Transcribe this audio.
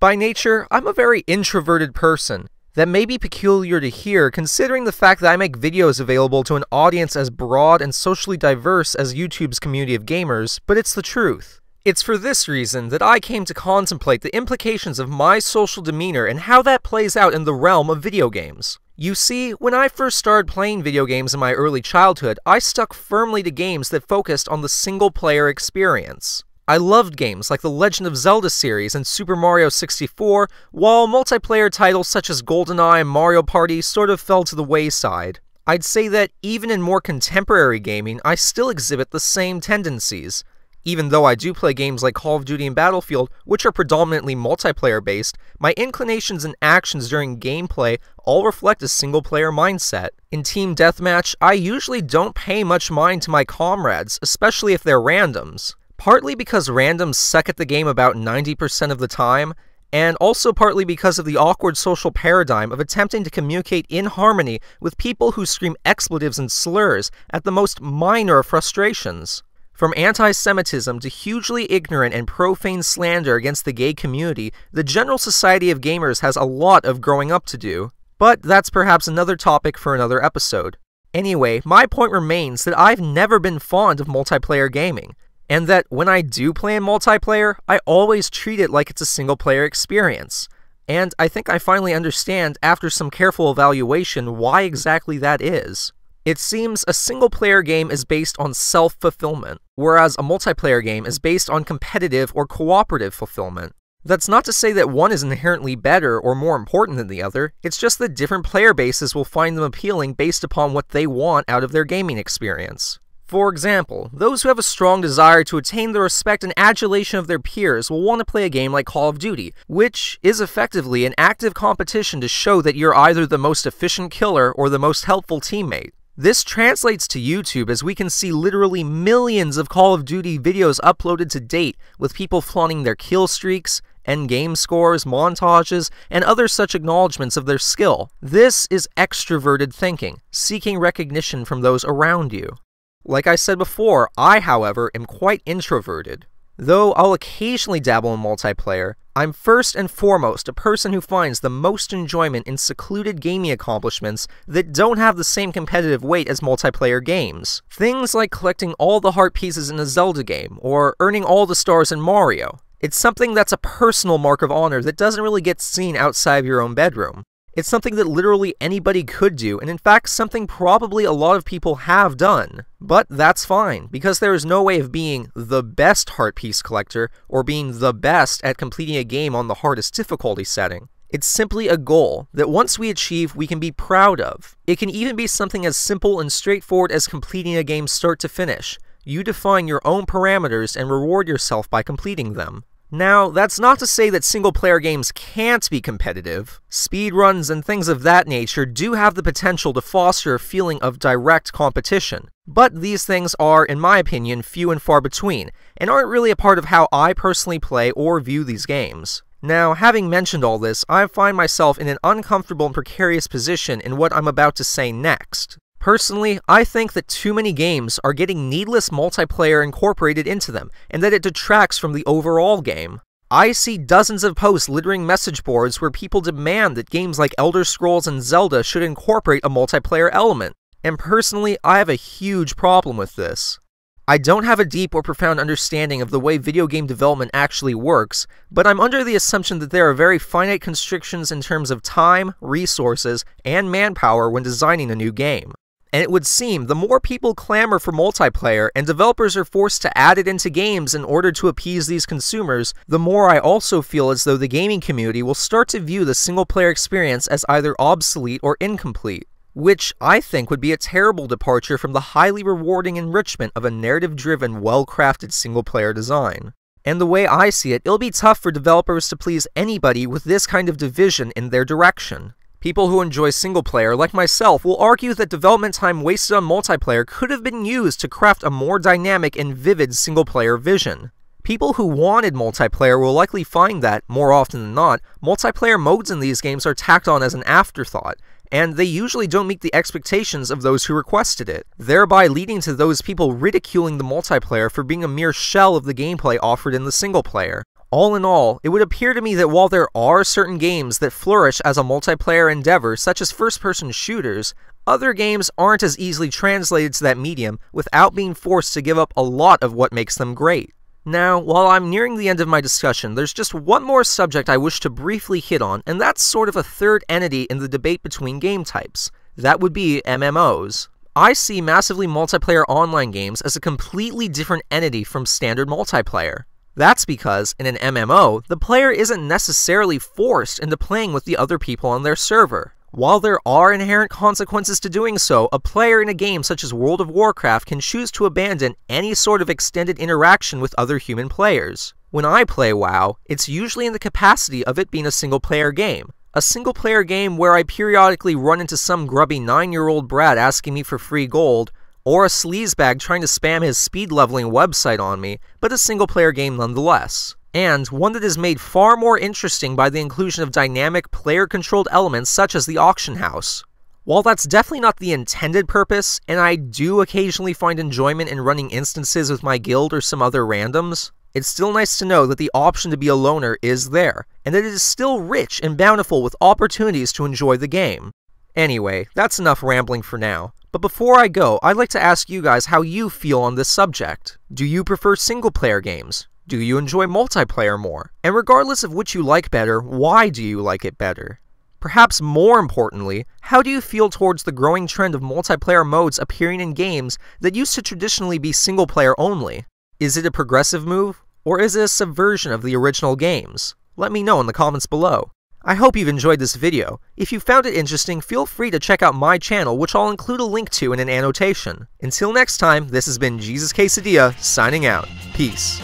By nature, I'm a very introverted person. That may be peculiar to hear considering the fact that I make videos available to an audience as broad and socially diverse as YouTube's community of gamers, but it's the truth. It's for this reason that I came to contemplate the implications of my social demeanor and how that plays out in the realm of video games. You see, when I first started playing video games in my early childhood, I stuck firmly to games that focused on the single-player experience. I loved games like the Legend of Zelda series and Super Mario 64, while multiplayer titles such as GoldenEye and Mario Party sort of fell to the wayside. I'd say that even in more contemporary gaming, I still exhibit the same tendencies. Even though I do play games like Call of Duty and Battlefield, which are predominantly multiplayer-based, my inclinations and actions during gameplay all reflect a single-player mindset. In Team Deathmatch, I usually don't pay much mind to my comrades, especially if they're randoms. Partly because randoms suck at the game about 90% of the time, and also partly because of the awkward social paradigm of attempting to communicate in harmony with people who scream expletives and slurs at the most minor of frustrations. From anti-Semitism to hugely ignorant and profane slander against the gay community, the general society of gamers has a lot of growing up to do. But that's perhaps another topic for another episode. Anyway, my point remains that I've never been fond of multiplayer gaming, and that when I do play in multiplayer, I always treat it like it's a single-player experience. And I think I finally understand, after some careful evaluation, why exactly that is. It seems a single-player game is based on self-fulfillment, whereas a multiplayer game is based on competitive or cooperative fulfillment. That's not to say that one is inherently better or more important than the other, it's just that different player bases will find them appealing based upon what they want out of their gaming experience. For example, those who have a strong desire to attain the respect and adulation of their peers will want to play a game like Call of Duty, which is effectively an active competition to show that you're either the most efficient killer or the most helpful teammate. This translates to YouTube, as we can see literally millions of Call of Duty videos uploaded to date, with people flaunting their kill streaks, endgame scores, montages, and other such acknowledgements of their skill. This is extroverted thinking, seeking recognition from those around you. Like I said before, I, however, am quite introverted. Though I'll occasionally dabble in multiplayer, I'm first and foremost a person who finds the most enjoyment in secluded gaming accomplishments that don't have the same competitive weight as multiplayer games. Things like collecting all the heart pieces in a Zelda game, or earning all the stars in Mario. It's something that's a personal mark of honor that doesn't really get seen outside of your own bedroom. It's something that literally anybody could do, and in fact something probably a lot of people have done. But that's fine, because there is no way of being the best heart piece collector, or being the best at completing a game on the hardest difficulty setting. It's simply a goal that once we achieve, we can be proud of. It can even be something as simple and straightforward as completing a game start to finish. You define your own parameters and reward yourself by completing them. Now, that's not to say that single-player games can't be competitive. Speedruns and things of that nature do have the potential to foster a feeling of direct competition, but these things are, in my opinion, few and far between, and aren't really a part of how I personally play or view these games. Now, having mentioned all this, I find myself in an uncomfortable and precarious position in what I'm about to say next. Personally, I think that too many games are getting needless multiplayer incorporated into them, and that it detracts from the overall game. I see dozens of posts littering message boards where people demand that games like Elder Scrolls and Zelda should incorporate a multiplayer element, and personally, I have a huge problem with this. I don't have a deep or profound understanding of the way video game development actually works, but I'm under the assumption that there are very finite constrictions in terms of time, resources, and manpower when designing a new game. And it would seem the more people clamor for multiplayer and developers are forced to add it into games in order to appease these consumers, the more I also feel as though the gaming community will start to view the single-player experience as either obsolete or incomplete, which I think would be a terrible departure from the highly rewarding enrichment of a narrative-driven, well-crafted single-player design. And the way I see it, it'll be tough for developers to please anybody with this kind of division in their direction. People who enjoy single-player, like myself, will argue that development time wasted on multiplayer could have been used to craft a more dynamic and vivid single-player vision. People who wanted multiplayer will likely find that, more often than not, multiplayer modes in these games are tacked on as an afterthought, and they usually don't meet the expectations of those who requested it, thereby leading to those people ridiculing the multiplayer for being a mere shell of the gameplay offered in the single-player. All in all, it would appear to me that while there are certain games that flourish as a multiplayer endeavor, such as first-person shooters, other games aren't as easily translated to that medium without being forced to give up a lot of what makes them great. Now, while I'm nearing the end of my discussion, there's just one more subject I wish to briefly hit on, and that's sort of a third entity in the debate between game types. That would be MMOs. I see massively multiplayer online games as a completely different entity from standard multiplayer. That's because, in an MMO, the player isn't necessarily forced into playing with the other people on their server. While there are inherent consequences to doing so, a player in a game such as World of Warcraft can choose to abandon any sort of extended interaction with other human players. When I play WoW, it's usually in the capacity of it being a single-player game. A single-player game where I periodically run into some grubby 9-year-old brat asking me for free gold, or a sleazebag trying to spam his speed-leveling website on me, but a single-player game nonetheless. And one that is made far more interesting by the inclusion of dynamic, player-controlled elements such as the auction house. While that's definitely not the intended purpose, and I do occasionally find enjoyment in running instances with my guild or some other randoms, it's still nice to know that the option to be a loner is there, and that it is still rich and bountiful with opportunities to enjoy the game. Anyway, that's enough rambling for now. But before I go, I'd like to ask you guys how you feel on this subject. Do you prefer single-player games? Do you enjoy multiplayer more? And regardless of which you like better, why do you like it better? Perhaps more importantly, how do you feel towards the growing trend of multiplayer modes appearing in games that used to traditionally be single-player only? Is it a progressive move, or is it a subversion of the original games? Let me know in the comments below. I hope you've enjoyed this video. If you found it interesting, feel free to check out my channel, which I'll include a link to in an annotation. Until next time, this has been Jesus Quesadilla, signing out. Peace.